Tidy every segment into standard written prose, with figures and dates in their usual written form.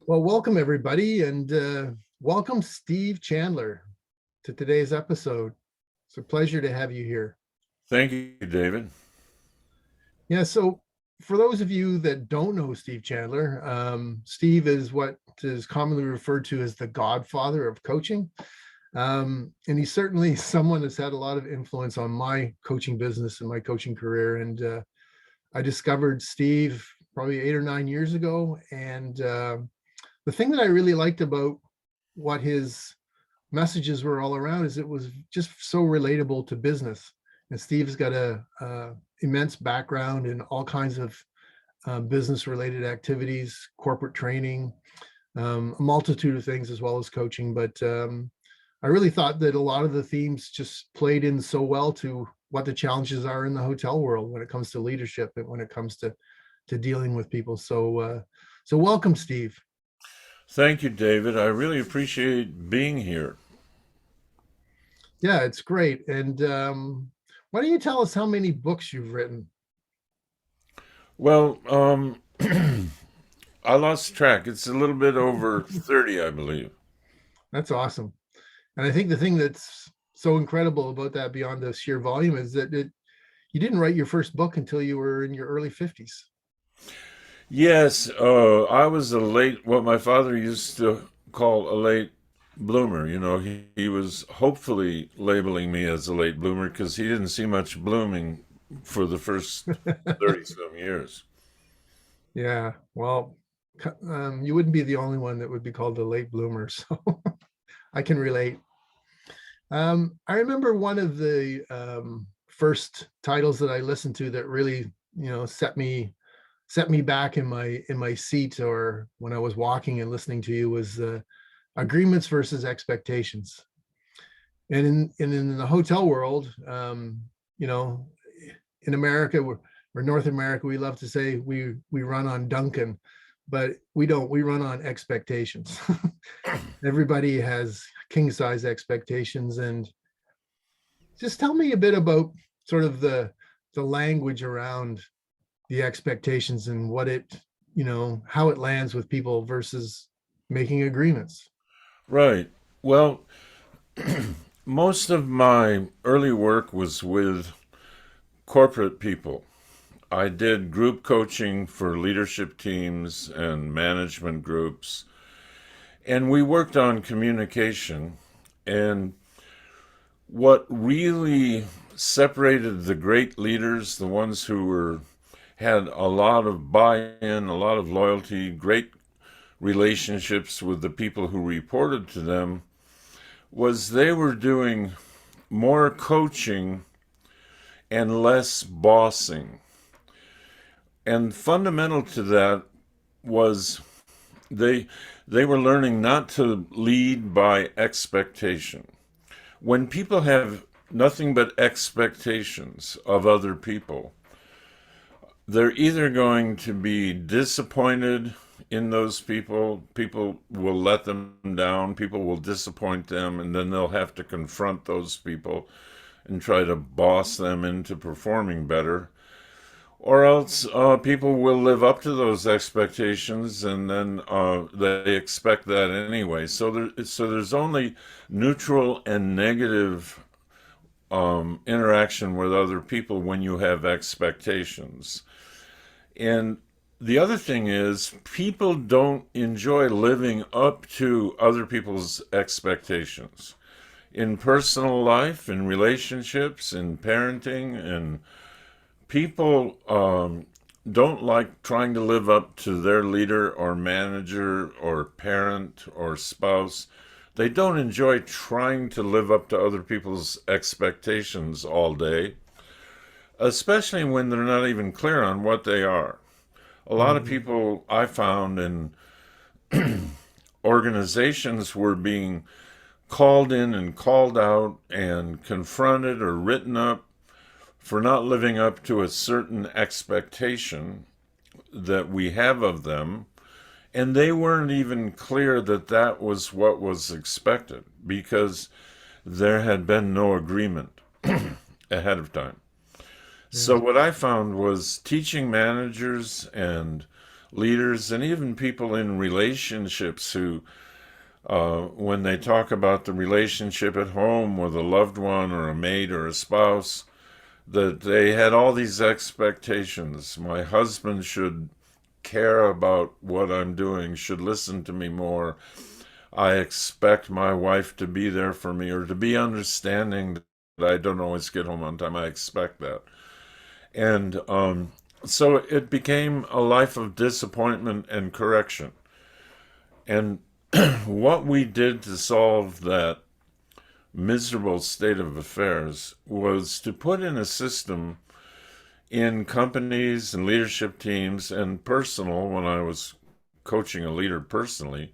Well, welcome everybody, and welcome Steve Chandler to today's episode. It's a pleasure to have you here. Thank you, David. Yeah, so for those of you that don't know Steve Chandler, Steve is what is commonly referred to as the Godfather of Coaching. And he's certainly someone that's had a lot of influence on my coaching business and my coaching career. And I discovered Steve probably 8 or 9 years ago. And the thing that I really liked about what his messages were all around is it was just so relatable to business. And Steve's got a immense background in all kinds of business related activities, corporate training, a multitude of things, as well as coaching. But I really thought that a lot of the themes just played in so well to what the challenges are in the hotel world when it comes to leadership and when it comes to dealing with people. So welcome, Steve. Thank you, David. I really appreciate being here. Yeah, it's great. And why don't you tell us how many books you've written? Well, I lost track. It's a little bit over 30, I believe. That's awesome. And I think the thing that's so incredible about that, beyond the sheer volume, is that you didn't write your first book until you were in your early 50s. Yes, I was a late, what my father used to call a late bloomer. He was hopefully labeling me as a late bloomer because he didn't see much blooming for the first 30 some years. Yeah, well, you wouldn't be the only one that would be called a late bloomer, so I can relate. I remember one of the first titles that I listened to that really, set me back in my seat, or when I was walking and listening to you, was agreements versus expectations. And in the hotel world, you know, in America, or North America, we love to say we run on Duncan, but we don't. We run on expectations. Everybody has king size expectations, and just tell me a bit about sort of the language around the expectations and what it, how it lands with people versus making agreements. Right. Well, most of my early work was with corporate people. I did group coaching for leadership teams and management groups, and we worked on communication. And what really separated the great leaders, the ones who had a lot of buy-in, a lot of loyalty, great relationships with the people who reported to them, was they were doing more coaching and less bossing. And fundamental to that was they they were learning not to lead by expectation. When people have nothing but expectations of other people, they're either going to be disappointed in those people, people will let them down, people will disappoint them, and then they'll have to confront those people and try to boss them into performing better. Or else people will live up to those expectations, and then they expect that anyway. So there's only neutral and negative interaction with other people when you have expectations. And the other thing is, people don't enjoy living up to other people's expectations in personal life, in relationships, in parenting, and people don't like trying to live up to their leader or manager or parent or spouse. They don't enjoy trying to live up to other people's expectations all day, especially when they're not even clear on what they are. A lot of Mhm. people I found in organizations were being called in and called out and confronted or written up for not living up to a certain expectation that we have of them. And they weren't even clear that that was what was expected because there had been no agreement ahead of time. Yeah. So, what I found was teaching managers and leaders and even people in relationships who, when they talk about the relationship at home with a loved one or a mate or a spouse, that they had all these expectations. My husband should care about what I'm doing, should listen to me more. I expect my wife to be there for me or to be understanding that I don't always get home on time. I expect that. And so it became a life of disappointment and correction. And what we did to solve that miserable state of affairs was to put in a system in companies and leadership teams and personal, when I was coaching a leader personally,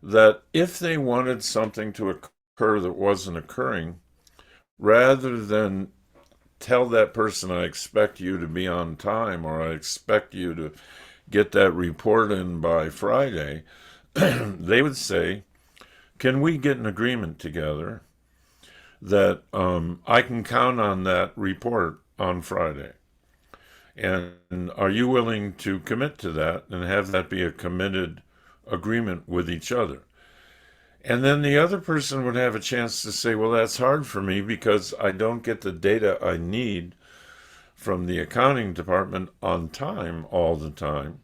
that if they wanted something to occur that wasn't occurring, rather than tell that person, I expect you to be on time or I expect you to get that report in by Friday, they would say, can we get an agreement together that I can count on that report on Friday? And are you willing to commit to that and have that be a committed agreement with each other? And then the other person would have a chance to say, well, that's hard for me because I don't get the data I need from the accounting department on time all the time.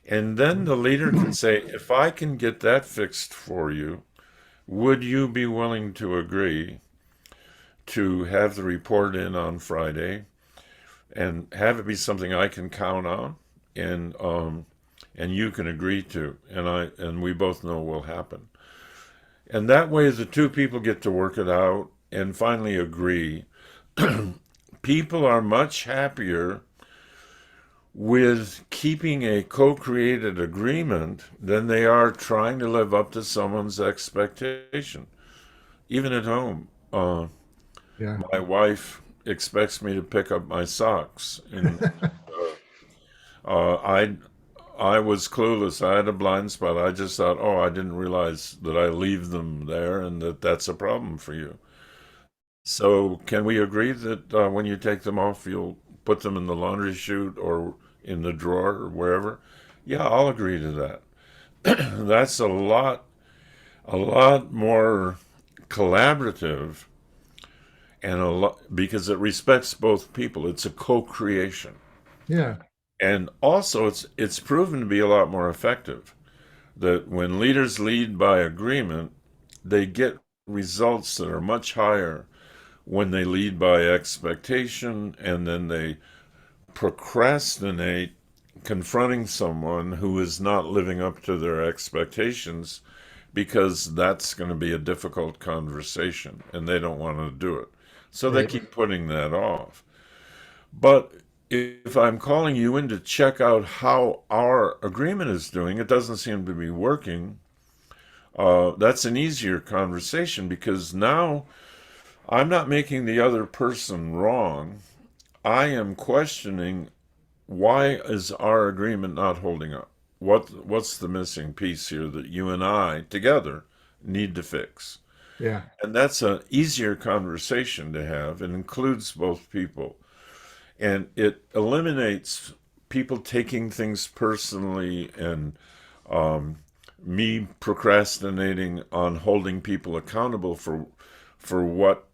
And then the leader can say, if I can get that fixed for you, would you be willing to agree to have the report in on Friday and have it be something I can count on and you can agree to, and we both know will happen. And that way the two people get to work it out and finally agree. People are much happier with keeping a co-created agreement than they are trying to live up to someone's expectation. Even at home, Yeah. my wife expects me to pick up my socks, and uh, I I was clueless. I had a blind spot. I just thought, oh, I didn't realize that I leave them there, and that that's a problem for you. So can we agree that when you take them off, you'll put them in the laundry chute or in the drawer or wherever? Yeah, I'll agree to that. That's a lot more collaborative and a lot because it respects both people. It's a co-creation. Yeah. And also it's proven to be a lot more effective. That when leaders lead by agreement, they get results that are much higher when they lead by expectation and then they procrastinate confronting someone who is not living up to their expectations because that's going to be a difficult conversation and they don't want to do it. So they Right. keep putting that off. But if I'm calling you in to check out how our agreement is doing, it doesn't seem to be working. That's an easier conversation because now I'm not making the other person wrong. I am questioning why is our agreement not holding up? What's the missing piece here that you and I together need to fix? Yeah. And that's an easier conversation to have. It includes both people. And it eliminates people taking things personally and me procrastinating on holding people accountable for what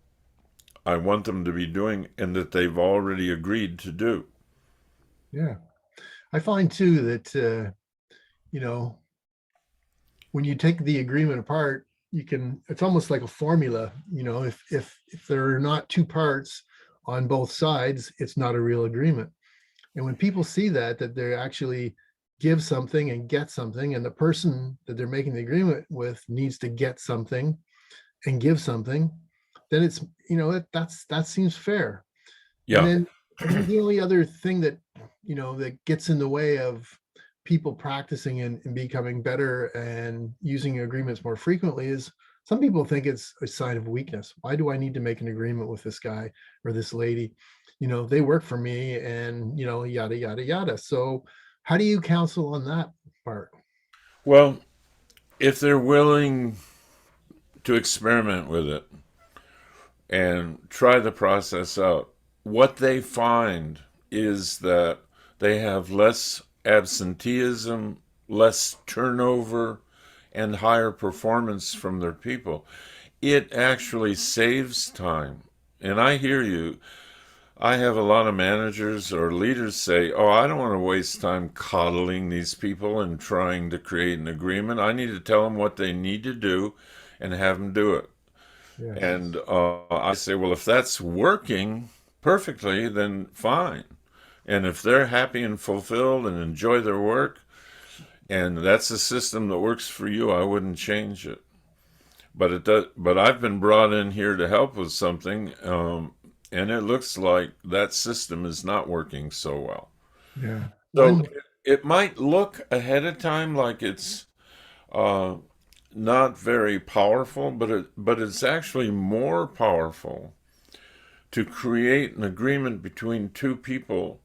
I want them to be doing and that they've already agreed to do. Yeah. I find too that you know, when you take the agreement apart, you can, it's almost like a formula. If there are not two parts on both sides, it's not a real agreement. And when people see that they actually give something and get something, and the person that they're making the agreement with needs to get something and give something, then it's, that seems fair. And Yeah. then I think the only other thing that, that gets in the way of people practicing and becoming better and using agreements more frequently is some people think it's a sign of weakness. Why do I need to make an agreement with this guy or this lady? They work for me and, yada, yada, yada. So how do you counsel on that part? Well, if they're willing to experiment with it and try the process out, what they find is that they have less absenteeism, less turnover, and higher performance from their people. It actually saves time. And I hear you. I have a lot of managers or leaders say, "Oh, I don't want to waste time coddling these people and trying to create an agreement. I need to tell them what they need to do and have them do it." Yes. And I say, "Well, if that's working perfectly, then fine. And if they're happy and fulfilled and enjoy their work, and that's a system that works for you, I wouldn't change it." But it does. But I've been brought in here to help with something, and it looks like that system is not working so well. Yeah. So One, it might look ahead of time like it's uh, not very powerful, but it's actually more powerful to create an agreement between two people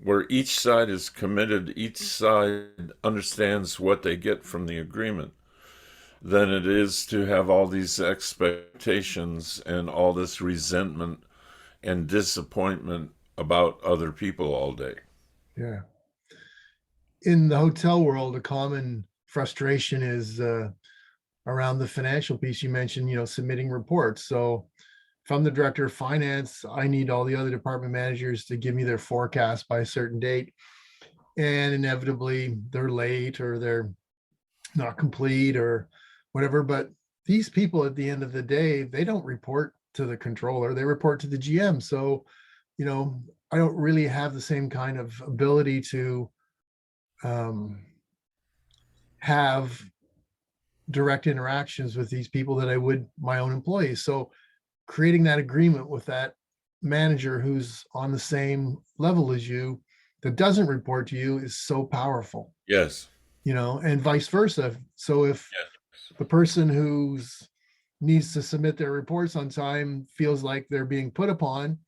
where each side is committed, each side understands what they get from the agreement, than it is to have all these expectations and all this resentment and disappointment about other people all day. yeah. In the hotel world, a common frustration is around the financial piece. You mentioned, submitting reports. So if I'm the director of finance, I need all the other department managers to give me their forecast by a certain date. And inevitably they're late or they're not complete or whatever. But these people at the end of the day, they don't report to the controller, they report to the GM. So, I don't really have the same kind of ability to um, have direct interactions with these people that I would my own employees. So creating that agreement with that manager who's on the same level as you that doesn't report to you is so powerful, Yes. and vice versa. So if Yes. the person who's needs to submit their reports on time feels like they're being put upon,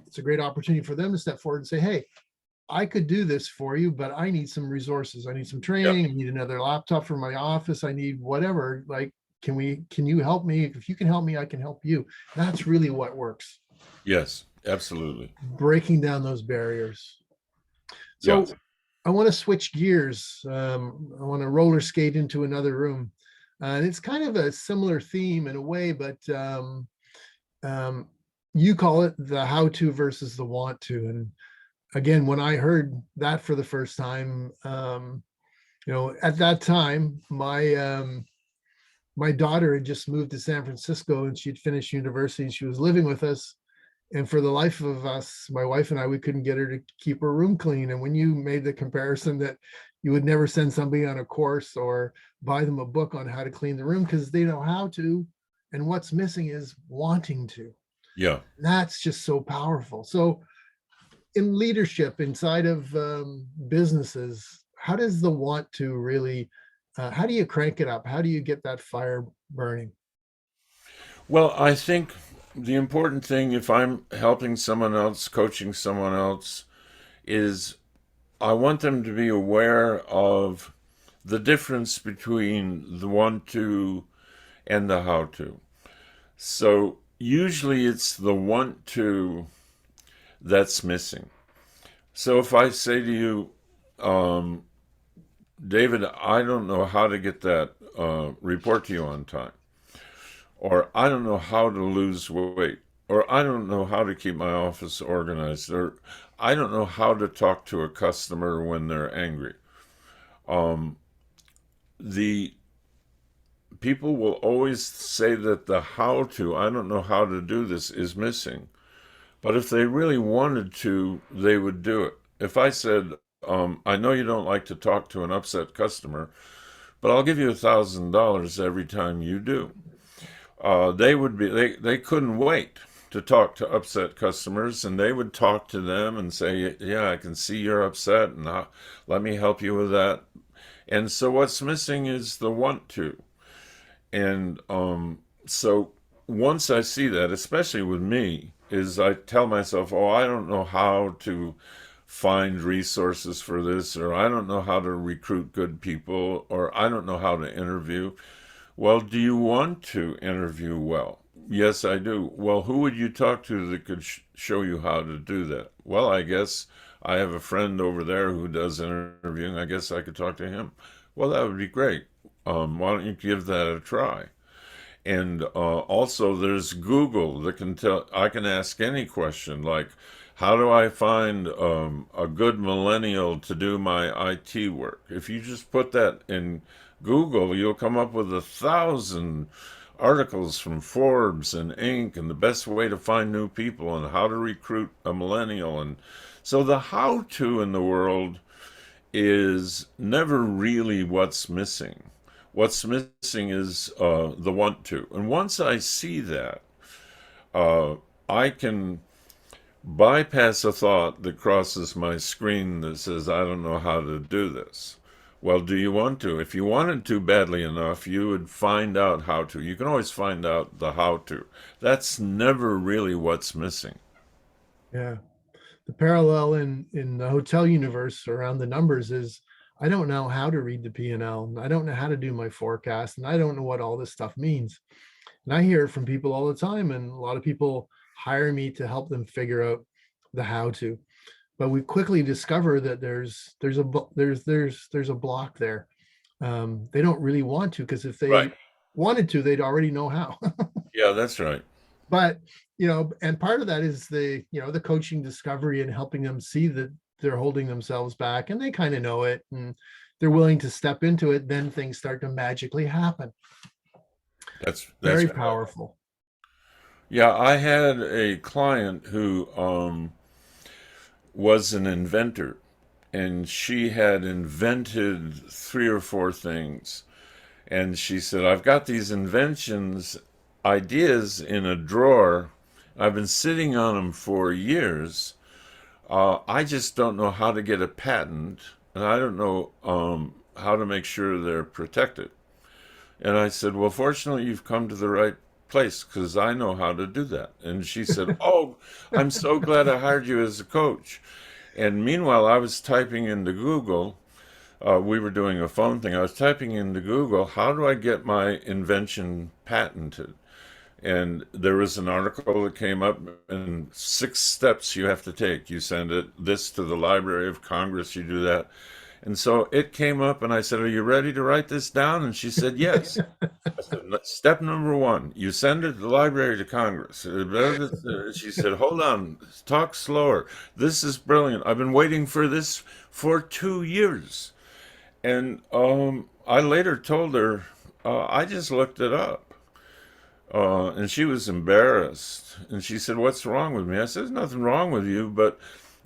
it's a great opportunity for them to step forward and say, hey, I could do this for you, but I need some resources. I need some Yeah. training. I need another laptop for my office. I need whatever. Like, can you help me? If you can help me, I can help you. That's really what works. Yes. Absolutely. Breaking down those barriers. Yeah. So I want to switch gears. I want to roller skate into another room. And it's kind of a similar theme in a way, but um, you call it the how to versus the want to. And again, when I heard that for the first time, at that time, my daughter had just moved to San Francisco and she'd finished university. She was living with us. And for the life of us, my wife and I, we couldn't get her to keep her room clean. And when you made the comparison that you would never send somebody on a course or buy them a book on how to clean the room because they know how to, and what's missing is wanting to. Yeah. That's just so powerful. So in leadership inside of businesses, how does the want to really, how do you crank it up? How do you get that fire burning? Well, I think the important thing, if I'm helping someone else, coaching someone else, is I want them to be aware of the difference between the want to and the how to. So usually it's the want to that's missing. So if I say to you, um, David, I don't know how to get that report to you on time, or I don't know how to lose weight, or I don't know how to keep my office organized, or I don't know how to talk to a customer when they're angry. Um, the people will always say that the how to, I don't know how to do this, is missing. But if they really wanted to, they would do it. If I said, I know you don't like to talk to an upset customer, but I'll give you $1,000 every time you do. They couldn't wait to talk to upset customers, and they would talk to them and say, yeah, I can see you're upset, and let me help you with that. And so what's missing is the want to. And so once I see that, especially with me, is I tell myself, oh, I don't know how to find resources for this, or I don't know how to recruit good people, or I don't know how to interview. Well, do you want to interview well? Yes, I do. Well, who would you talk to that could show you how to do that? Well, I guess I have a friend over there who does interviewing. I guess I could talk to him. Well, that would be great. Why don't you give that a try? And also, there's Google that can tell. I can ask any question like, "How do I find a good millennial to do my IT work?" If you just put that in Google, you'll come up with 1,000 articles from Forbes and Inc. and the best way to find new people and how to recruit a millennial. And so the how-to in the world is never really what's missing. What's missing is the want to. And once I see that, uh, I can bypass a thought that crosses my screen that says, I don't know how to do this. Well, do you want to? If you wanted to badly enough, you would find out how to. You can always find out the how to. That's never really what's missing. Yeah. The parallel in the hotel universe around the numbers is I don't know how to read the P&L. I don't know how to do my forecast, and I don't know what all this stuff means. And I hear it from people all the time, and a lot of people hire me to help them figure out the how to. But we quickly discover that there's a block there. They don't really want to, because if Right. they wanted to, they'd already know how. Yeah, that's right. But and part of that is the coaching discovery and helping them see that they're holding themselves back, and they kind of know it, and they're willing to step into it. Then things start to magically happen. That's Very right. powerful. Yeah, I had a client who was an inventor, and she had invented three or four things. And she said, I've got these inventions, ideas in a drawer. I've been sitting on them for years. I just don't know how to get a patent, and I don't know how to make sure they're protected. And I said, well, fortunately, you've come to the right place because I know how to do that. And she said, oh, I'm so glad I hired you as a coach. And meanwhile, I was typing into Google. We were doing a phone thing. I was typing into Google, how do I get my invention patented? And there was an article that came up, and 6 steps you have to take. You send this to the Library of Congress, you do that. And so it came up, and I said, are you ready to write this down? And she said, yes. I said, step number one, you send it to the Library of Congress. She said, hold on, talk slower. This is brilliant. I've been waiting for this for 2 years. And I later told her, I just looked it up. And she was embarrassed. And she said, what's wrong with me? I said, there's nothing wrong with you, but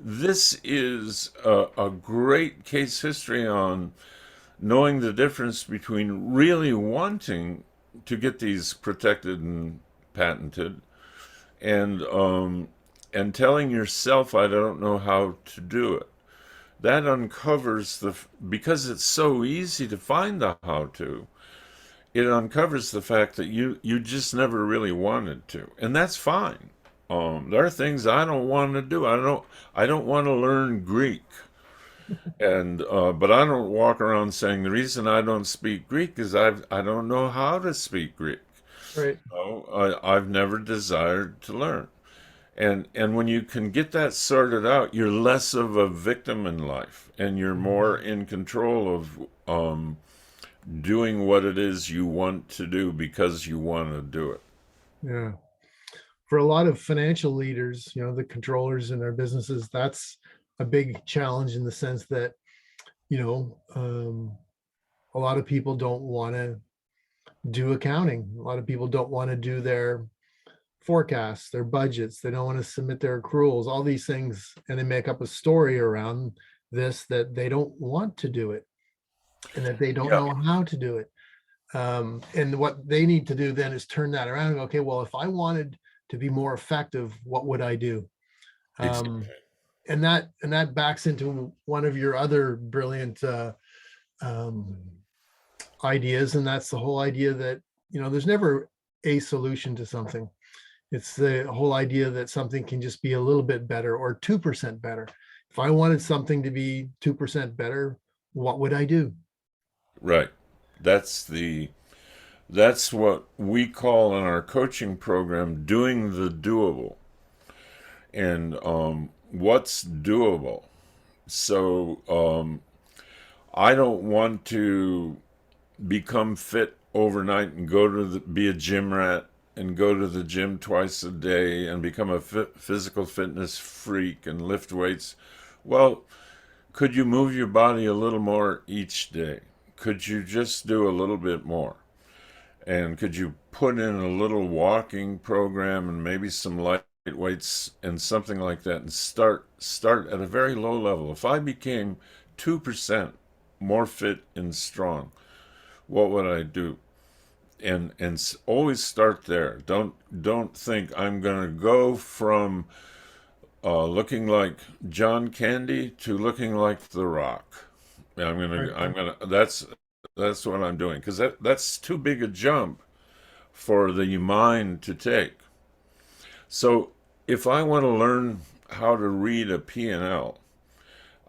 this is a great case history on knowing the difference between really wanting to get these protected and patented and telling yourself, I don't know how to do it. That uncovers because it's so easy to find the how to, it uncovers the fact that you just never really wanted to, and that's fine. There are things I don't want to do. I don't want to learn Greek, and but I don't walk around saying the reason I don't speak Greek is I don't know how to speak Greek. Right. No, I've never desired to learn. And when you can get that sorted out, you're less of a victim in life, and you're more Mhm. in control of doing what it is you want to do because you want to do it. Yeah. For a lot of financial leaders, the controllers in their businesses, that's a big challenge, in the sense that, you know, um, a lot of people don't want to do accounting. A lot of people don't want to do their forecasts, their budgets. They don't want to submit their accruals, all these things. And they make up a story around this, that they don't want to do it, and that they don't Yeah, know how to do it. And what they need to do then is turn that around and go, okay, well, if I wanted to be more effective, what would I do? Um, exactly. and that backs into one of your other brilliant um, ideas, and that's the whole idea that there's never a solution to something. It's the whole idea that something can just be a little bit better, or 2% better. If I wanted something to be 2% better, what would I do? Right. That's the that's what we call in our coaching program doing the doable. And what's doable? So I don't want to become fit overnight and be a gym rat and go to the gym twice a day and become a physical fitness freak and lift weights. Well, could you move your body a little more each day? Could you just do a little bit more? And could you put in a little walking program and maybe some light weights and something like that, and start at a very low level? If I became 2% more fit and strong, what would I do? And always start there. Don't think I'm going to go from looking like John Candy to looking like The Rock. Right. That's what I'm doing, because that's too big a jump for the mind to take. So if I want to learn how to read a P&L,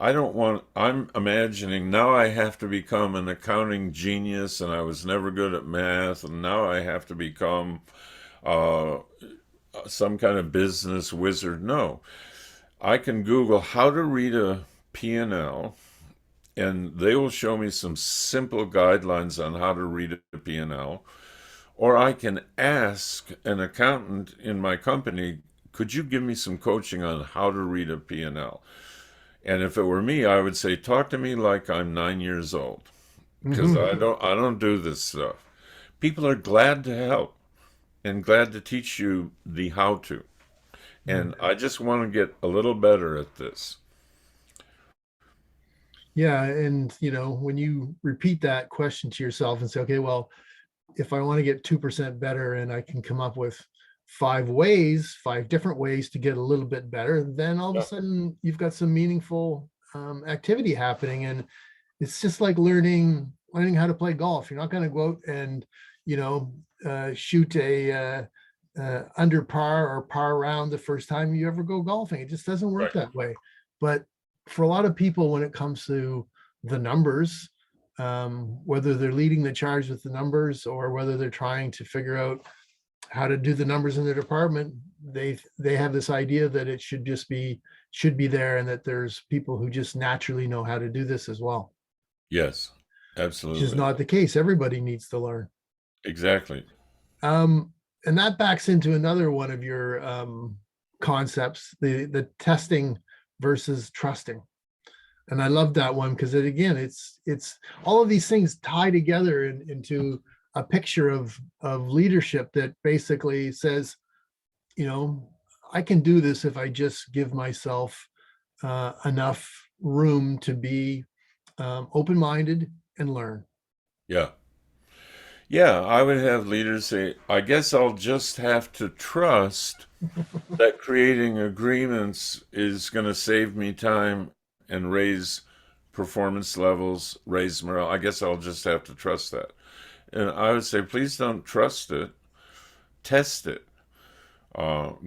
I'm imagining now I have to become an accounting genius and I was never good at math, and now I have to become uh, some kind of business wizard. No, I can Google how to read a P&L, and they will show me some simple guidelines on how to read a P&L. Or I can ask an accountant in my company, could you give me some coaching on how to read a P&L? And if it were me, I would say, talk to me like I'm 9 years old, because Hmm. I don't do this stuff. People are glad to help and glad to teach you the how to. And I just want to get a little better at this. Yeah, and when you repeat that question to yourself and say, okay, well, if I want to get 2% better and I can come up with 5 different ways to get a little bit better, then all of a Yeah. sudden you've got some meaningful activity happening. And it's just like learning how to play golf. You're not going to go out and you know shoot a under par or par round the first time you ever go golfing. It just doesn't work Right. that way. But for a lot of people, when it comes to the numbers, whether they're leading the charge with the numbers or whether they're trying to figure out how to do the numbers in their department, they have this idea that it should be there, and that there's people who just naturally know how to do this as well, Yes, which is absolutely. not the case. Everybody needs to learn. Exactly. Um, and that backs into another one of your concepts, the testing versus trusting. And I love that one because it's all of these things tie together into a picture of leadership that basically says, you know, I can do this if I just give myself enough room to be open-minded and learn. Yeah. Yeah, I would have leaders say, I guess I'll just have to trust that creating agreements is going to save me time and raise performance levels, raise morale. I guess I'll just have to trust that. And I would say, please don't trust it, test it,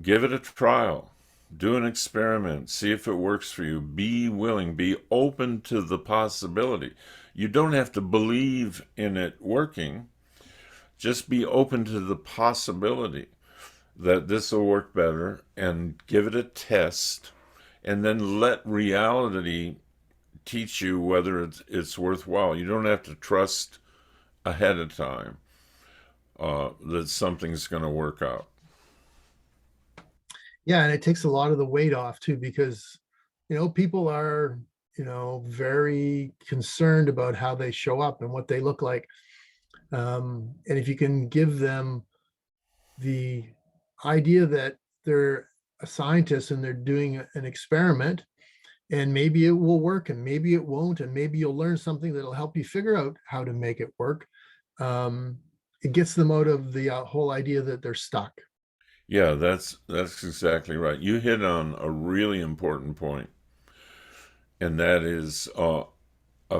give it a trial, do an experiment, see if it works for you. Be willing, be open to the possibility. You don't have to believe in it working, just be open to the possibility that this will work better, and give it a test, and then let reality teach you whether it's worthwhile. You don't have to trust ahead of time that something's going to work out. Yeah, and it takes a lot of the weight off too, because people are very concerned about how they show up and what they look like. And if you can give them the idea that they're a scientist and they're doing an experiment, and maybe it will work and maybe it won't, and maybe you'll learn something that'll help you figure out how to make it work. um, it gets them out of the whole idea that they're stuck. Yeah, that's exactly right. You hit on a really important point, and that is a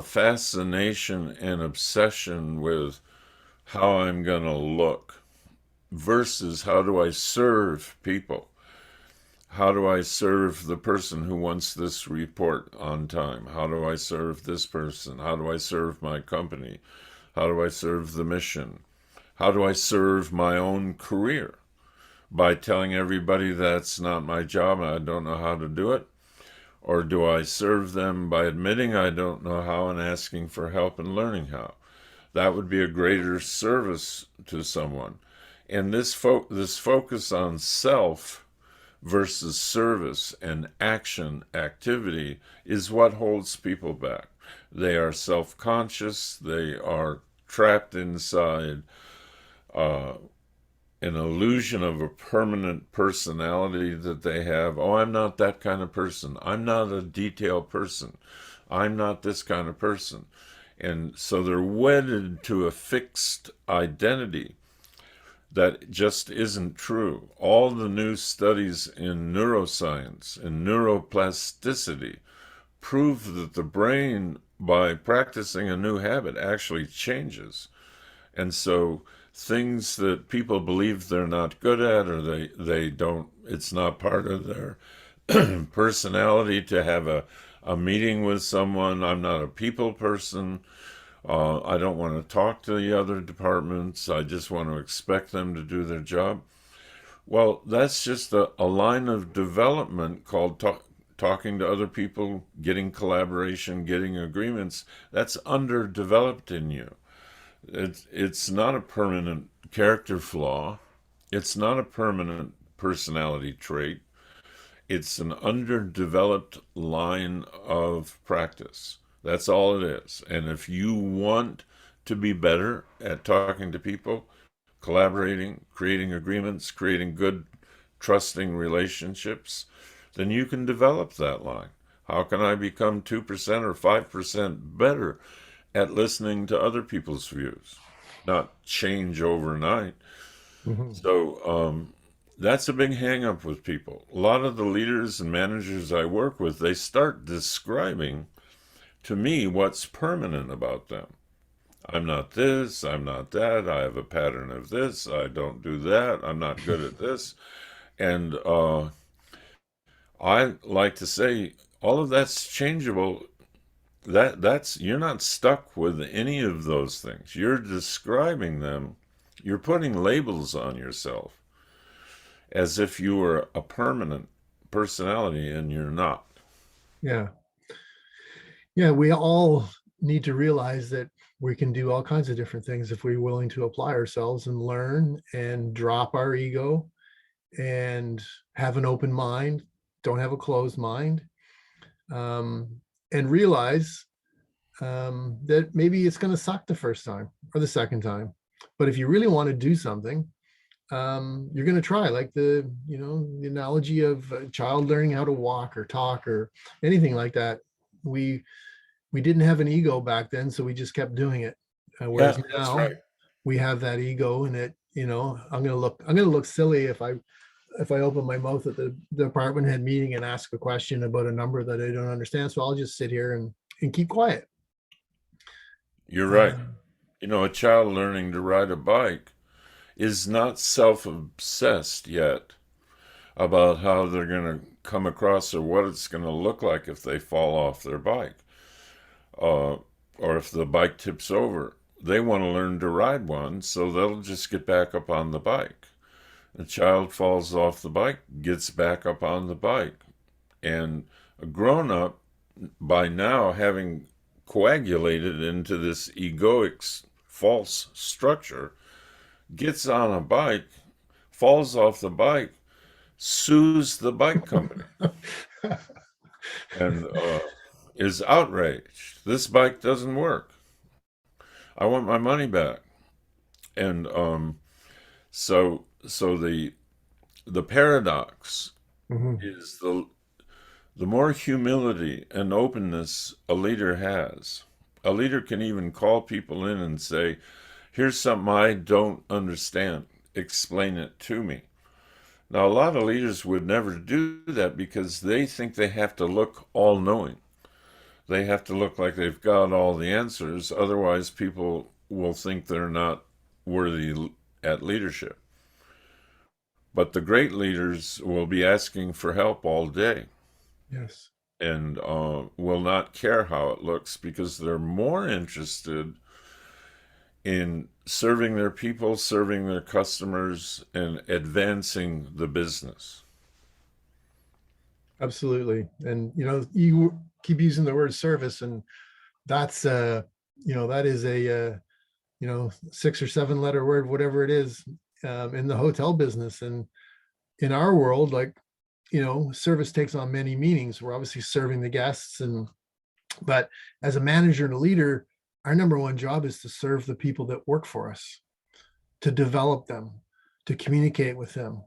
fascination and obsession with how I'm going to look versus how do I serve people? How do I serve the person who wants this report on time? How do I serve this person? How do I serve my company? How do I serve the mission? How do I serve my own career? By telling everybody that's not my job and I don't know how to do it? Or do I serve them by admitting I don't know how and asking for help and learning how? That would be a greater service to someone. And this focus on self versus service and action activity is what holds people back. They are self-conscious, they are trapped inside uh, an illusion of a permanent personality that they have. Oh, I'm not that kind of person. I'm not a detail person. I'm not this kind of person. And so they're wedded to a fixed identity that just isn't true. All the new studies in neuroscience and neuroplasticity prove that the brain, by practicing a new habit, actually changes. And so things that people believe they're not good at, or they don't, it's not part of their personality to have a meeting with someone. I'm not a people person. I don't want to talk to the other departments. I just want to expect them to do their job. Well, that's just a line of development called talking to other people, getting collaboration, getting agreements. That's underdeveloped in you. It's not a permanent character flaw. It's not a permanent personality trait. It's an underdeveloped line of practice. That's all it is. And if you want to be better at talking to people, collaborating, creating agreements, creating good, trusting relationships, then you can develop that line. How can I become 2% or 5% better at listening to other people's views? Not change overnight. Mhm. So that's a big hang up with people. A lot of the leaders and managers I work with, they start describing to me what's permanent about them. I'm not this, I'm not that, I have a pattern of this, I don't do that, I'm not good at this. And I like to say all of that's changeable. That's you're not stuck with any of those things. You're describing them, you're putting labels on yourself as if you were a permanent personality and you're not. Yeah. Yeah. We all need to realize that we can do all kinds of different things if we're willing to apply ourselves and learn and drop our ego and have an open mind, don't have a closed mind, um, and realize that maybe it's going to suck the first time or the second time. But if you really want to do something, you're going to try, like the analogy of a child learning how to walk or talk or anything like that. We didn't have an ego back then, so we just kept doing it. Whereas Yeah, that's now right. we have that ego, and I'm gonna look silly if I open my mouth at the department head meeting and ask a question about a number that I don't understand. So I'll just sit here and keep quiet. You're right. Um, You know, a child learning to ride a bike is not self obsessed yet about how they're going to come across or what it's going to look like if they fall off their bike uh, or if the bike tips over. They want to learn to ride one, so they'll just get back up on the bike. The child falls off the bike, gets back up on the bike. And a grown up, by now having coagulated into this egoic false structure, gets on a bike, falls off the bike, sues the bike company, and is outraged. This bike doesn't work. I want my money back. And so the paradox mhm. is the more humility and openness a leader has. A leader can even call people in and say, "Here's something I don't understand. Explain it to me." Now, a lot of leaders would never do that because they think they have to look all knowing. They have to look like they've got all the answers. Otherwise, people will think they're not worthy at leadership. But the great leaders will be asking for help all day Yes. and will not care how it looks because they're more interested in serving their people, serving their customers, and advancing the business. Absolutely. And you keep using the word service, and that's that is a 6 or 7 letter word, whatever it is, in the hotel business. And in our world, like, service takes on many meanings. We're obviously serving the guests, but as a manager and a leader, our number one job is to serve the people that work for us, to develop them, to communicate with them,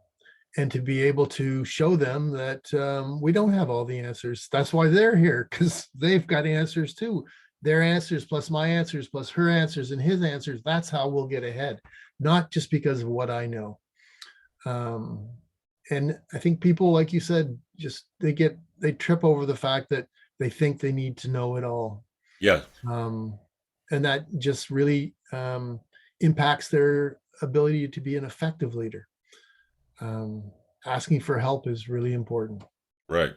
and to be able to show them that we don't have all the answers. That's why they're here, because they've got answers too. Their answers plus my answers plus her answers and his answers. That's how we'll get ahead, not just because of what I know. Um, and I think people, like you said, just they trip over the fact that they think they need to know it all. Yeah, Um, and that just really impacts their ability to be an effective leader. um, Asking for help is really important. right.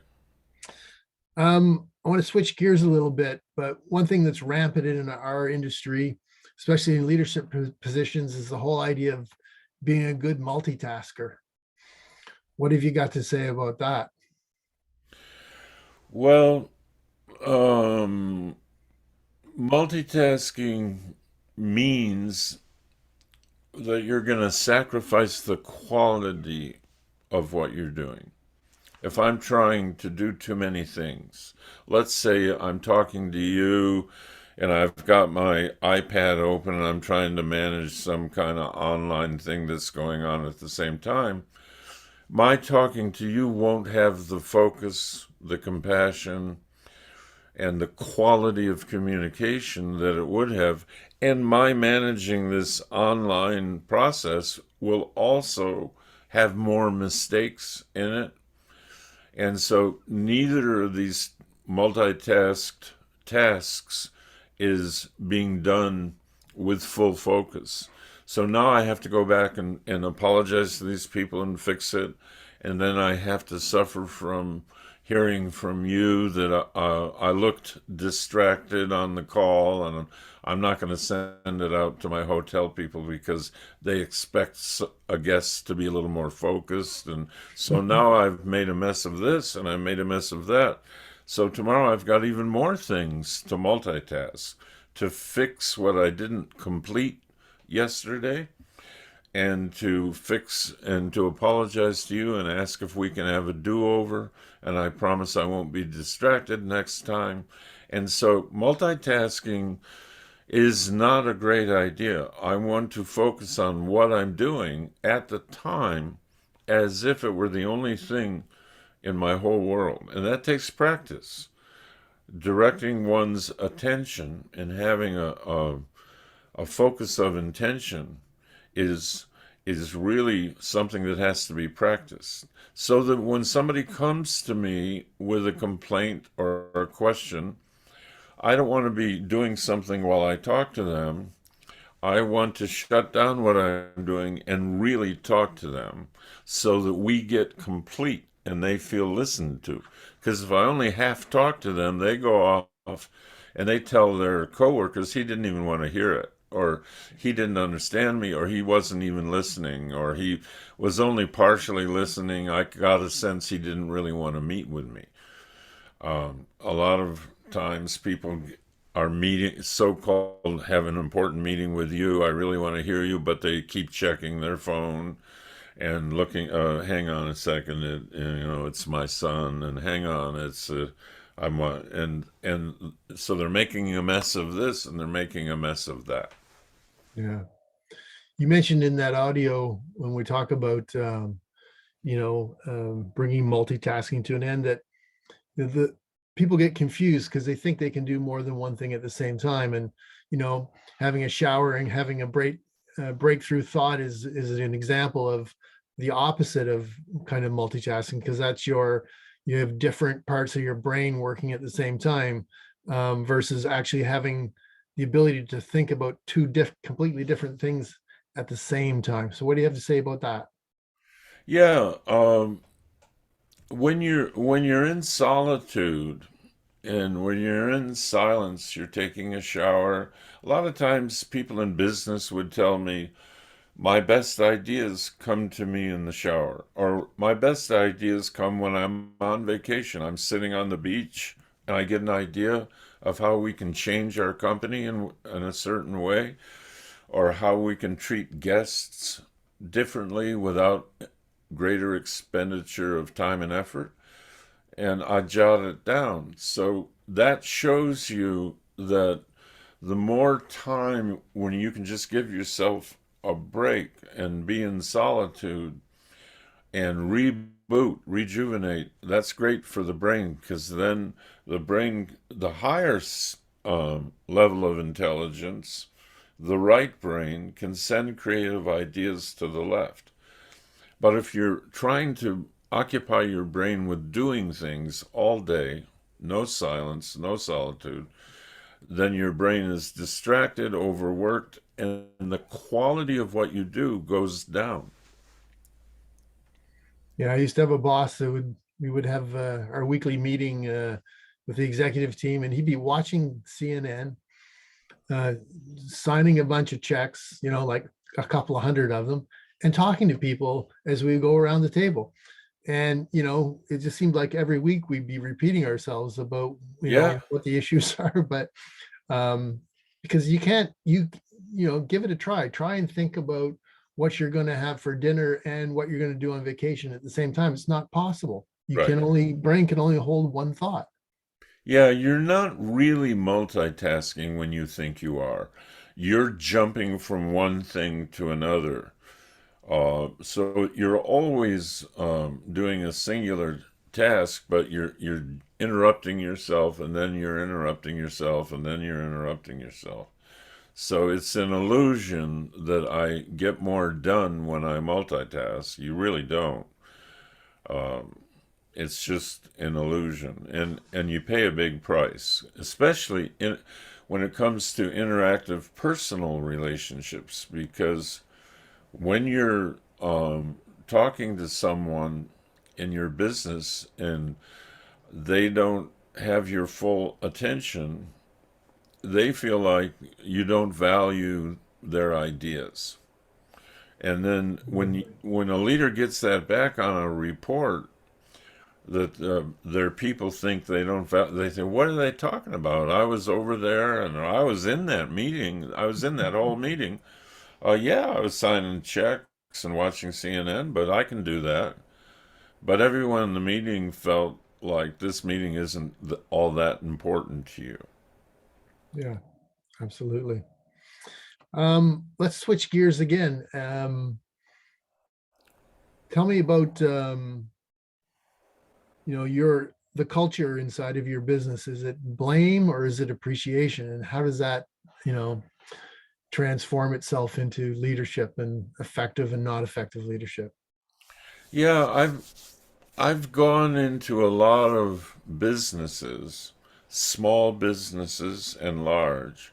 I want to switch gears a little bit, but one thing that's rampant in our industry, especially in leadership positions, is the whole idea of being a good multitasker. What have you got to say about that? Well, um, multitasking means that you're going to sacrifice the quality of what you're doing. If I'm trying to do too many things, let's say I'm talking to you and I've got my iPad open and I'm trying to manage some kind of online thing that's going on at the same time, my talking to you won't have the focus, the compassion, and the quality of communication that it would have. And my managing this online process will also have more mistakes in it. And so neither of these multitasked tasks is being done with full focus. So now I have to go back and apologize to these people and fix it. And then I have to suffer from hearing from you that I looked distracted on the call, and I'm not going to send it out to my hotel people because they expect a guest to be a little more focused. And so now I've made a mess of this and I made a mess of that. So tomorrow I've got even more things to multitask, to fix what I didn't complete yesterday, and to fix and to apologize to you and ask if we can have a do-over, and I promise I won't be distracted next time. And so multitasking is not a great idea. I want to focus on what I'm doing at the time as if it were the only thing in my whole world, and that takes practice. Directing one's attention and having a focus of intention is is really something that has to be practiced. So that when somebody comes to me with a complaint or a question, I don't want to be doing something while I talk to them. I want to shut down what I'm doing and really talk to them so that we get complete and they feel listened to. Because if I only half talk to them, they go off and they tell their coworkers he didn't even want to hear it, or he didn't understand me, or he wasn't even listening, or he was only partially listening. I got a sense he didn't really want to meet with me. A lot of times people are meeting, so-called have an important meeting with you. I really want to hear you, but they keep checking their phone and looking. Hang on a second, it's my son, and hang on, I'm and so they're making a mess of this and they're making a mess of that. Yeah. You mentioned in that audio when we talk about, bringing multitasking to an end, that the people get confused because they think they can do more than one thing at the same time. And, you know, having a shower and having a breakthrough thought is an example of the opposite of kind of multitasking, because you have different parts of your brain working at the same time, versus actually having the ability to think about completely different things at the same time. So what do you have to say about that? Yeah, when you're in solitude and when you're in silence, you're taking a shower. A lot of times, people in business would tell me, My best ideas come to me in the shower, or my best ideas come when I'm on vacation. I'm sitting on the beach and I get an idea of how we can change our company in a certain way, or how we can treat guests differently without greater expenditure of time and effort. And I jot it down. So that shows you that the more time when you can just give yourself a break and be in solitude and reboot, rejuvenate, that's great for the brain, because then the brain, the higher level of intelligence, the right brain, can send creative ideas to the left. But if you're trying to occupy your brain with doing things all day, no silence, no solitude, then your brain is distracted, overworked, and the quality of what you do goes down. Yeah, I used to have a boss that we would have our weekly meeting with the executive team, and he'd be watching CNN, uh, signing a bunch of checks, like a couple of hundred of them, and talking to people as we go around the table. And it just seemed like every week we'd be repeating ourselves about Yeah, what the issues are. But um, because you can't give it a try and think about what you're going to have for dinner and what you're going to do on vacation at the same time. It's not possible. You right. can only brain can only hold one thought. Yeah, you're not really multitasking when you think you are. You're jumping from one thing to another. So you're always doing a singular task, but you're interrupting yourself, and then you're interrupting yourself, and then you're interrupting yourself. So it's an illusion that I get more done when I multitask. You really don't. It's just an illusion, and you pay a big price, especially when it comes to interactive personal relationships, because when you're talking to someone in your business and they don't have your full attention, they feel like you don't value their ideas. And then when a leader gets that back on a report, that their people think they don't they say, what are they talking about? I was over there and I was in that meeting. I was in that whole meeting. Yeah, I was signing checks and watching CNN, but I can do that. But everyone in the meeting felt like this meeting isn't all that important to you. Yeah, absolutely. Let's switch gears again. Tell me about your the culture inside of your business. Is it blame or is it appreciation? And how does that, you know, transform itself into leadership and effective and not effective leadership? Yeah, I've gone into a lot of businesses, small businesses and large,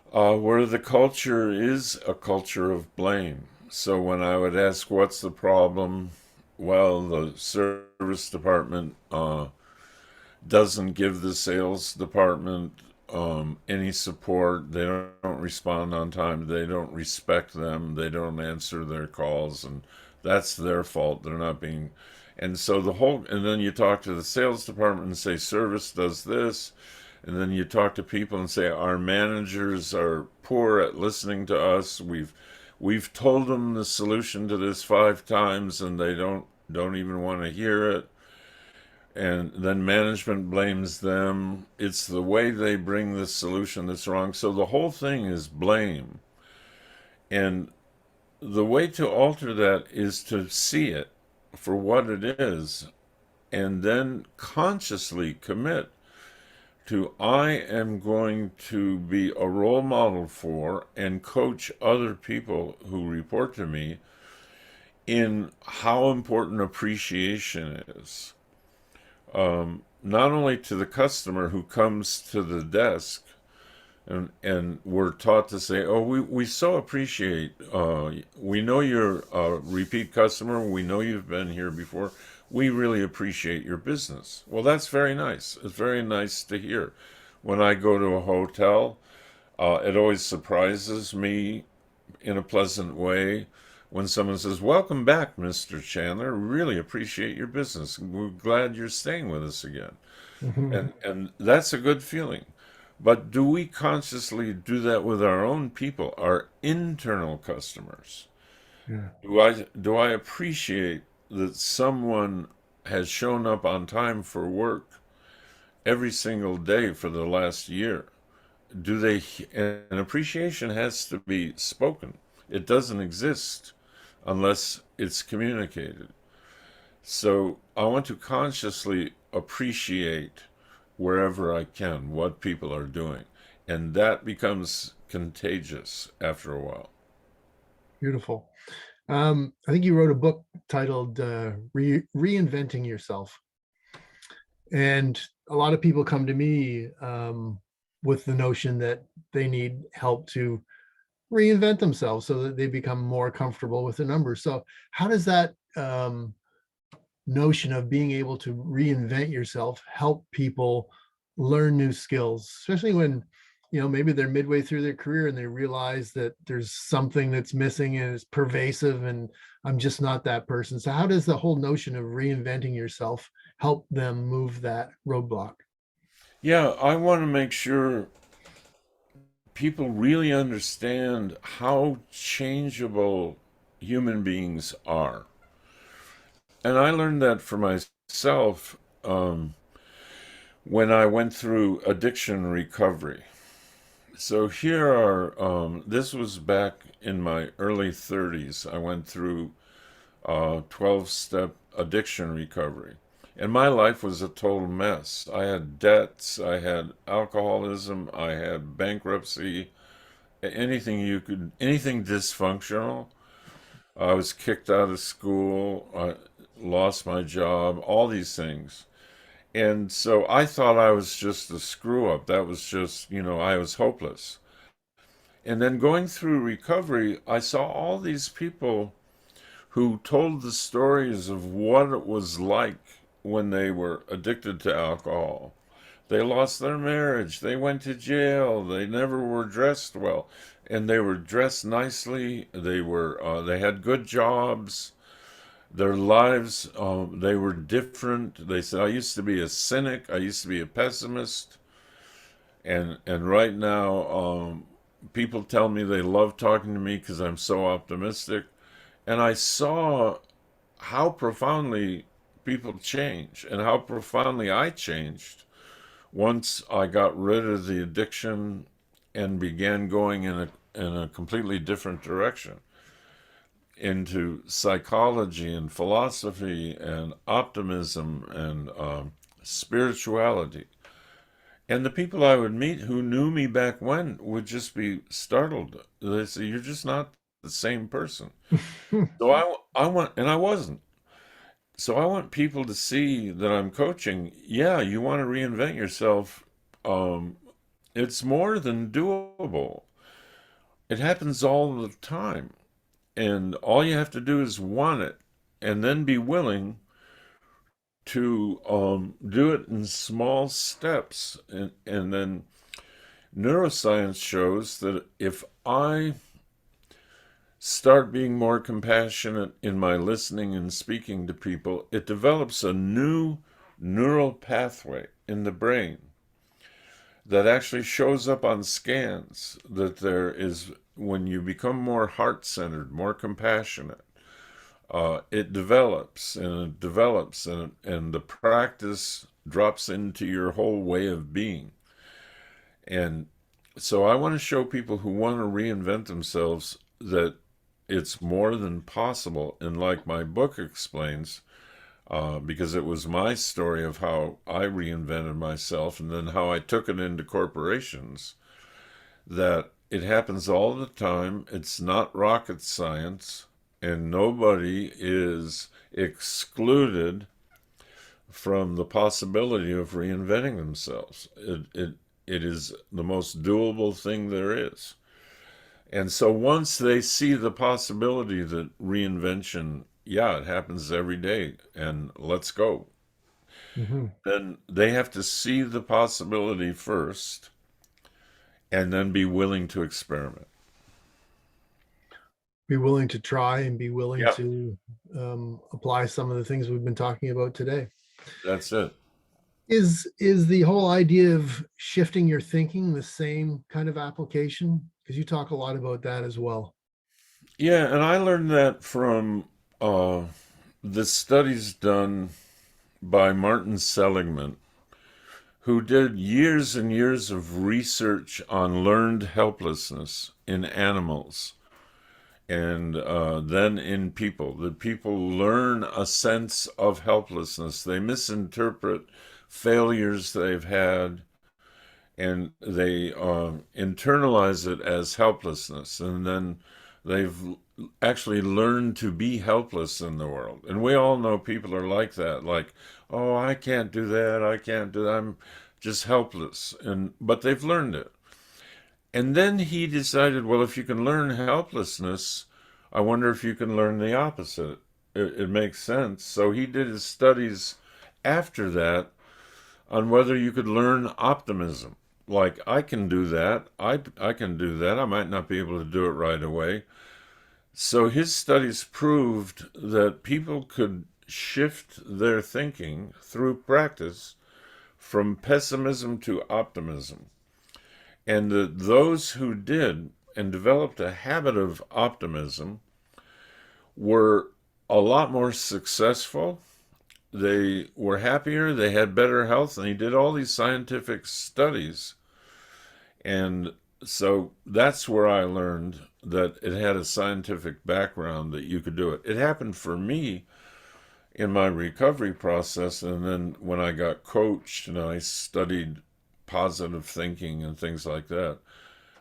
where the culture is a culture of blame. So when I would ask, what's the problem? Well, the service department doesn't give the sales department any support. They don't respond on time. They don't respect them. They don't answer their calls, and that's their fault. They're not being. And so and then you talk to the sales department and say, service does this. And then you talk to people and say, our managers are poor at listening to us. We've told them the solution to this 5 times, and they don't even want to hear it. And then management blames them. It's the way they bring the solution that's wrong. So the whole thing is blame. And the way to alter that is to see it for what it is and then consciously commit to, I am going to be a role model for and coach other people who report to me in how important appreciation is. Not only to the customer who comes to the desk, and we're taught to say, oh, we so appreciate, we know you're a repeat customer, we know you've been here before, we really appreciate your business. Well, that's very nice. It's very nice to hear. When I go to a hotel, it always surprises me in a pleasant way when someone says, "Welcome back, Mr. Chandler. Really appreciate your business. We're glad you're staying with us again." Mhm. And that's a good feeling. But do we consciously do that with our own people, our internal customers? Yeah. Do I appreciate that someone has shown up on time for work every single day for the last year? Do they, and appreciation has to be spoken. It doesn't exist unless it's communicated. So I want to consciously appreciate wherever I can what people are doing. And that becomes contagious after a while. Beautiful. I think you wrote a book titled Reinventing Yourself. And a lot of people come to me with the notion that they need help to reinvent themselves so that they become more comfortable with the numbers. So, how does that notion of being able to reinvent yourself help people learn new skills, especially when maybe they're midway through their career and they realize that there's something that's missing and it's pervasive and I'm just not that person. So how does the whole notion of reinventing yourself help them move that roadblock? Yeah, I want to make sure people really understand how changeable human beings are. And I learned that for myself when I went through addiction recovery. So here are, this was back in my early 30s. I went through 12-step addiction recovery. And my life was a total mess. I had debts, I had alcoholism, I had bankruptcy, anything dysfunctional. I was kicked out of school, I lost my job, all these things. And so I thought I was just a screw up. That was just, I was hopeless. And then going through recovery, I saw all these people who told the stories of what it was like when they were addicted to alcohol. They lost their marriage, they went to jail, they never were dressed well, and they were dressed nicely. They had good jobs. Their lives, they were different. They said, "I used to be a cynic. I used to be a pessimist, and right now, people tell me they love talking to me because I'm so optimistic." And I saw how profoundly people change and how profoundly I changed once I got rid of the addiction and began going in a completely different direction into psychology and philosophy and optimism and spirituality. And the people I would meet who knew me back when would just be startled. They say, "You're just not the same person." So I want, and I wasn't. So I want people to see that I'm coaching. Yeah, you want to reinvent yourself. Um, it's more than doable. It happens all the time. And all you have to do is want it and then be willing to do it in small steps. And then neuroscience shows that if I start being more compassionate in my listening and speaking to people, it develops a new neural pathway in the brain that actually shows up on scans that there is when you become more heart-centered, more compassionate, it develops and it develops and the practice drops into your whole way of being. And so I want to show people who want to reinvent themselves that it's more than possible. And like my book explains, because it was my story of how I reinvented myself and then how I took it into corporations, that it happens all the time. It's not rocket science, and nobody is excluded from the possibility of reinventing themselves. It is the most doable thing there is. And so once they see the possibility that reinvention, yeah, it happens every day, and let's go, Mhm. then they have to see the possibility first and then be willing to experiment. be willing to try and be willing Yeah, to apply some of the things we've been talking about today. that's it. Is the whole idea of shifting your thinking the same kind of application? Because you talk a lot about that as well. Yeah, and I learned that from uh, the studies done by Martin Seligman, who did years and years of research on learned helplessness in animals and then in people. That people learn a sense of helplessness. They misinterpret failures they've had and they internalize it as helplessness. And then they've actually learned to be helpless in the world. And we all know people are like that, like, oh, I can't do that, I can't do that, I'm just helpless. And but they've learned it. And then he decided, well, if you can learn helplessness, I wonder if you can learn the opposite. It makes sense. So he did his studies after that on whether you could learn optimism. Like, I can do that. I can do that. I might not be able to do it right away. So his studies proved that people could shift their thinking through practice from pessimism to optimism. And those who did and developed a habit of optimism were a lot more successful. They were happier, they had better health, and he did all these scientific studies. And so that's where I learned that it had a scientific background that you could do it. It happened for me in my recovery process, and then when I got coached and I studied positive thinking and things like that.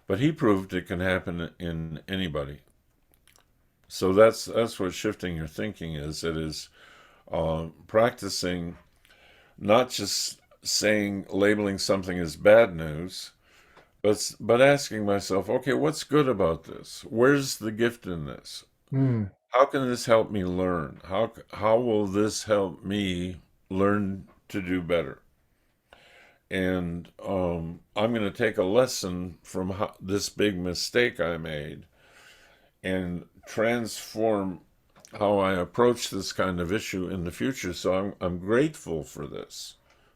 But he proved it can happen in anybody. So that's what shifting your thinking is. It is practicing not just saying labeling something as bad news, but asking myself, okay, what's good about this? Where's the gift in this? Hmm. How can this help me learn? How will this help me learn to do better? And I'm going to take a lesson from this big mistake I made and transform how I approach this kind of issue in the future. So I'm grateful for this.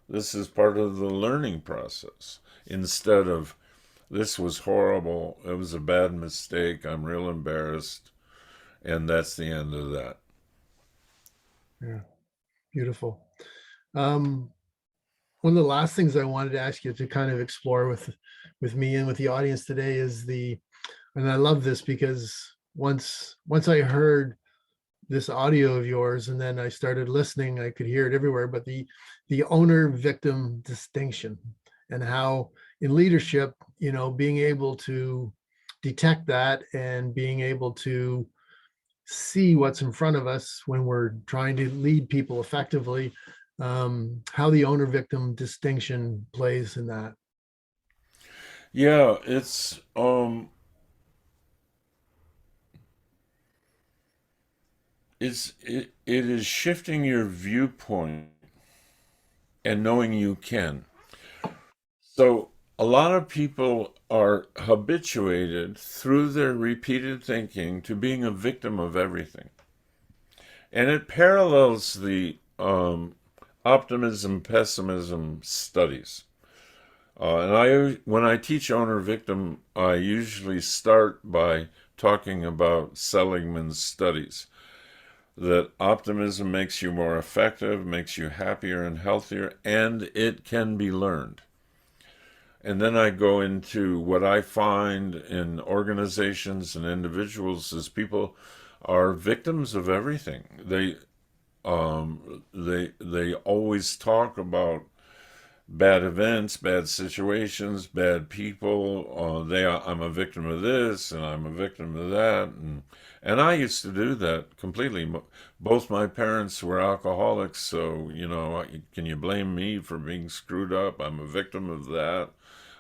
This is part of the learning process instead of this was horrible, it was a bad mistake, I'm real embarrassed, and that's the end of that. Yeah, beautiful. Um, One of the last things I wanted to ask you to kind of explore with me and with the audience today is and I love this because once I heard this audio of yours and then I started listening, I could hear it everywhere, but the owner victim distinction and how in leadership, being able to detect that and being able to see what's in front of us when we're trying to lead people effectively, how the owner victim distinction plays in that. Yeah, it is shifting your viewpoint and knowing you can. So a lot of people are habituated through their repeated thinking to being a victim of everything. And it parallels the optimism pessimism studies. When I teach owner victim, I usually start by talking about Seligman's studies. That optimism makes you more effective, makes you happier and healthier, and it can be learned. And then I go into what I find in organizations and individuals is people are victims of everything. They always talk about bad events, bad situations, bad people. I'm a victim of this, and I'm a victim of that, and I used to do that completely. Both my parents were alcoholics, so can you blame me for being screwed up? I'm a victim of that.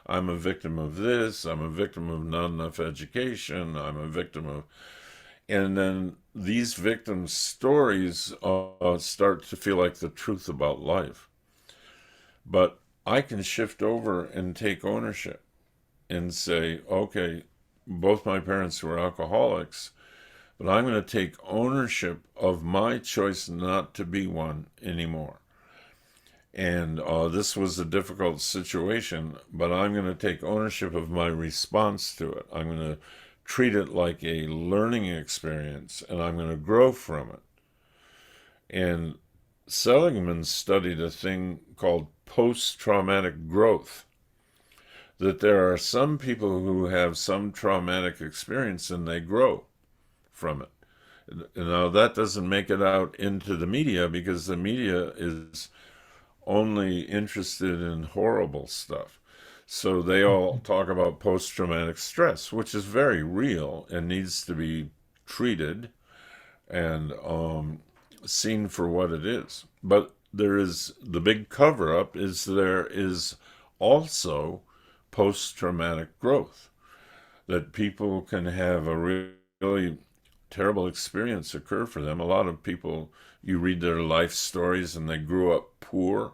I'm a victim of this. I'm a victim of not enough education. I'm a victim of, and then these victim stories start to feel like the truth about life. But I can shift over and take ownership and say, okay, both my parents were alcoholics, but I'm going to take ownership of my choice not to be one anymore. And this was a difficult situation, but I'm going to take ownership of my response to it. I'm going to treat it like a learning experience, and I'm going to grow from it. And Seligman studied a thing called post-traumatic growth, that there are some people who have some traumatic experience and they grow from it. Now, that doesn't make it out into the media because the media is only interested in horrible stuff. So they all talk about post traumatic stress, which is very real and needs to be treated and seen for what it is. But there is the big cover up is there is also post traumatic growth, that people can have a really terrible experience occur for them. A lot of people, you read their life stories and they grew up poor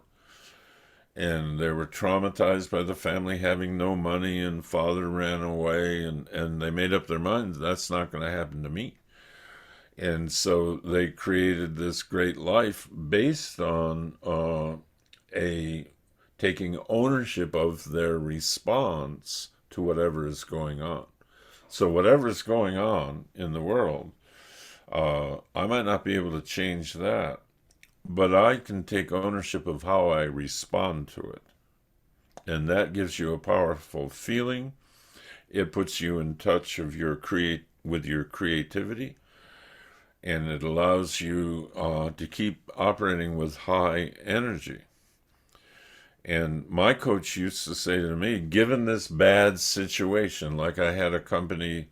and they were traumatized by the family having no money and father ran away, and they made up their minds that's not going to happen to me. And so they created this great life based on a taking ownership of their response to whatever is going on. So whatever is going on in the world, I might not be able to change that, but I can take ownership of how I respond to it. And that gives you a powerful feeling. It puts you in touch of with your creativity, and it allows you to keep operating with high energy. And my coach used to say to me, given this bad situation, like I had a company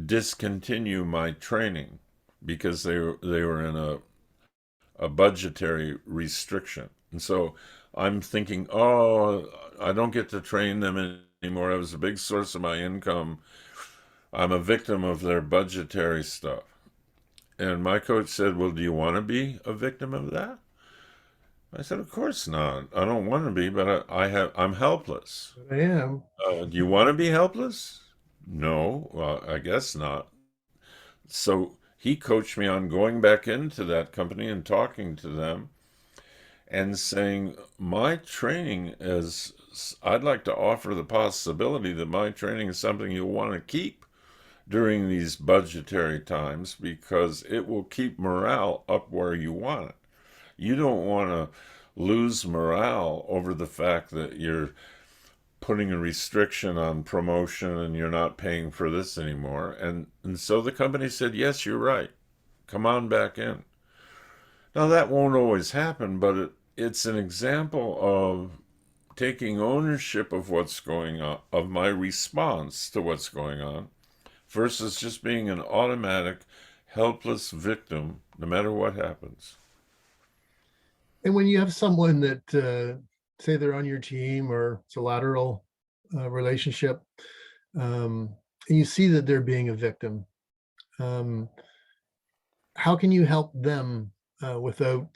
discontinue my training because they were in a budgetary restriction. And so I'm thinking, oh, I don't get to train them anymore. It was a big source of my income. I'm a victim of their budgetary stuff. And my coach said, well, do you want to be a victim of that? I said, of course not. I don't want to be, but I'm helpless. I am. Do you want to be helpless? No, well, I guess not. So he coached me on going back into that company and talking to them and saying, my training is, I'd like to offer the possibility that my training is something you'll want to keep during these budgetary times because it will keep morale up where you want it. You don't want to lose morale over the fact that you're putting a restriction on promotion and you're not paying for this anymore. And so the company said, yes, you're right. Come on back in. Now, that won't always happen, but it's an example of taking ownership of what's going on, of my response to what's going on, versus just being an automatic, helpless victim no matter what happens. And when you have someone that, say they're on your team or it's a lateral relationship, and you see that they're being a victim, um, how can you help them without,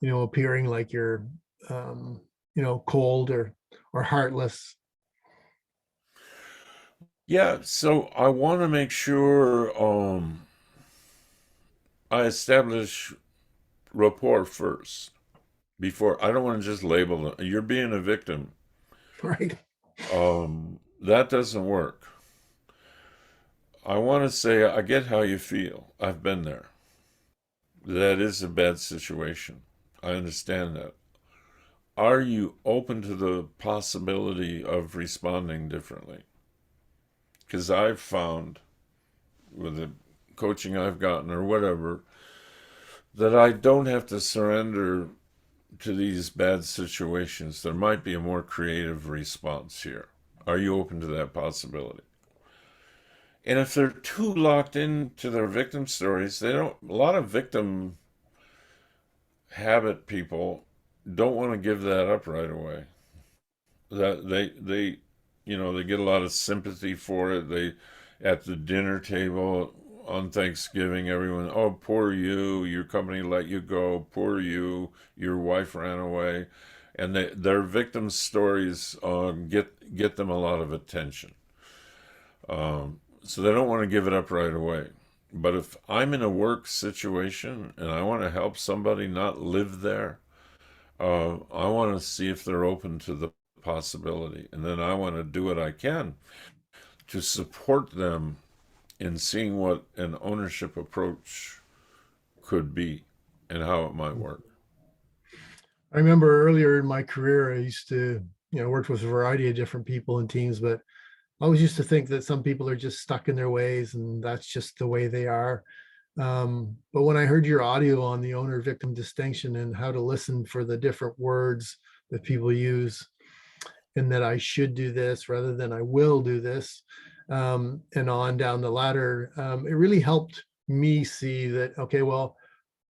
appearing like you're, um, cold or heartless? Yeah, so I want to make sure I establish rapport first before I don't want to just label them. You're being a victim. Right? That doesn't work. I want to say I get how you feel. I've been there. That is a bad situation. I understand that. Are you open to the possibility of responding differently? Because I've found with the coaching I've gotten or whatever that I don't have to surrender to these bad situations. There might be a more creative response here. Are you open to that possibility? And if they're too locked into their victim stories, they don't, a lot of victim habit people don't want to give that up right away. That they get a lot of sympathy for it. They at the dinner table on Thanksgiving, everyone, oh, poor you, your company let you go, poor you, your wife ran away, and their victim stories get them a lot of attention. So they don't want to give it up right away. But if I'm in a work situation and I want to help somebody not live there, I want to see if they're open to the possibility. And then I want to do what I can to support them in seeing what an ownership approach could be and how it might work. I remember earlier in my career, I used to, worked with a variety of different people and teams, but I always used to think that some people are just stuck in their ways and that's just the way they are. But when I heard your audio on the owner victim distinction and how to listen for the different words that people use, and that I should do this rather than I will do this, and on down the ladder, it really helped me see that, okay, well,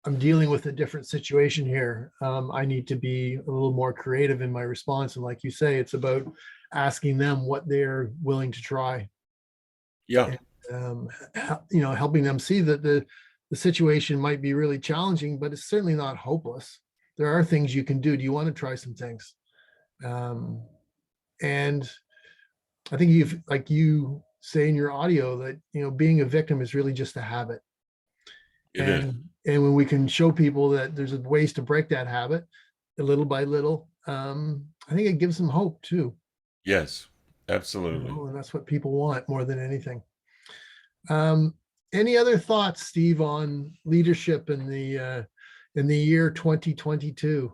I'm dealing with a different situation here. I need to be a little more creative in my response. And like you say, it's about asking them what they're willing to try, Yeah, and helping them see that the situation might be really challenging, but it's certainly not hopeless. There are things you can do. Do you want to try some things? Um, and I think you've, like you say in your audio, that being a victim is really just a habit. it is. And when we can show people that there's ways to break that habit, little by little, I think it gives them hope too. Yes, absolutely. And that's what people want more than anything. Um, any other thoughts, Steve, on leadership in the year 2022?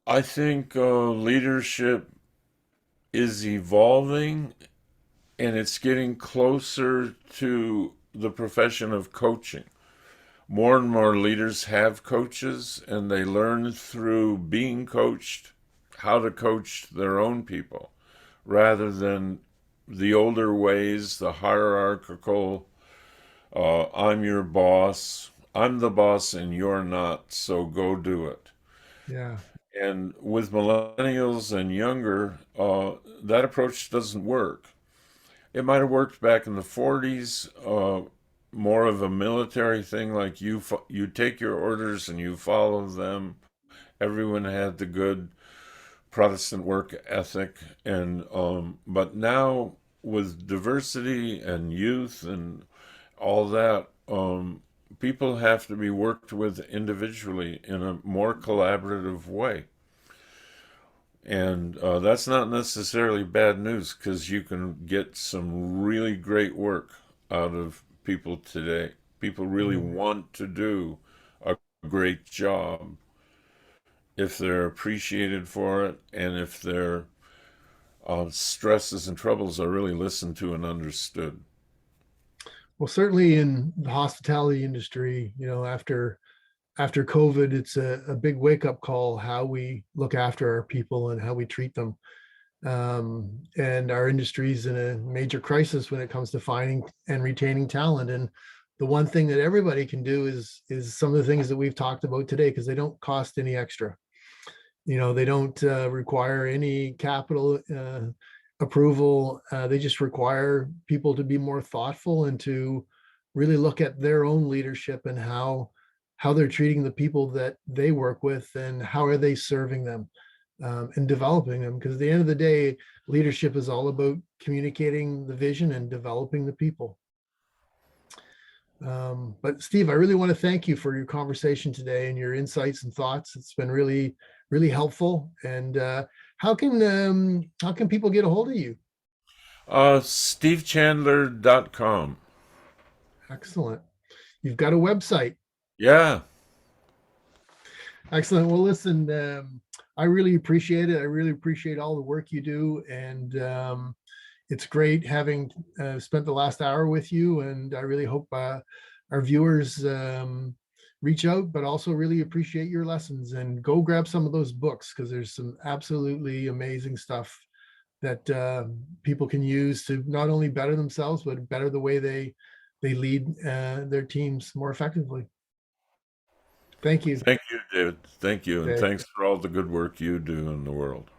I think leadership is evolving and it's getting closer to the profession of coaching. More and more leaders have coaches and they learn through being coached how to coach their own people rather than the older ways, the hierarchical, I'm your boss, I'm the boss and you're not, so go do it. Yeah, And with millennials and younger, that approach doesn't work. It might have worked back in the 40s, more of a military thing, like you take your orders and you follow them. Everyone had the good Protestant work ethic, and but now with diversity and youth and all that, people have to be worked with individually in a more collaborative way. And that's not necessarily bad news because you can get some really great work out of people today. People really yeah. want to do a great job if they're appreciated for it and if their stresses and troubles are really listened to and understood. Well, certainly in the hospitality industry, after COVID, it's a big wake up call how we look after our people and how we treat them. And our industry's in a major crisis when it comes to finding and retaining talent. And the one thing that everybody can do is some of the things that we've talked about today, because they don't cost any extra. They don't require any capital approval. They just require people to be more thoughtful and to really look at their own leadership and how they're treating the people that they work with and how are they serving them, and developing them. Because at the end of the day, leadership is all about communicating the vision and developing the people. But Steve, I really want to thank you for your conversation today and your insights and thoughts. It's been really, really helpful. And how can people get a hold of you? SteveChandler.com. Excellent. You've got a website. Yeah, Excellent. Well, listen, I really appreciate it. I really appreciate all the work you do, and it's great having spent the last hour with you. And I really hope our viewers reach out, but also really appreciate your lessons and go grab some of those books, because there's some absolutely amazing stuff that people can use to not only better themselves, but better the way they lead their teams more effectively. Thank you. thank you, David. Thank you. And Okay. thanks for all the good work you do in the world.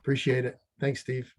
Appreciate it. Thanks, Steve.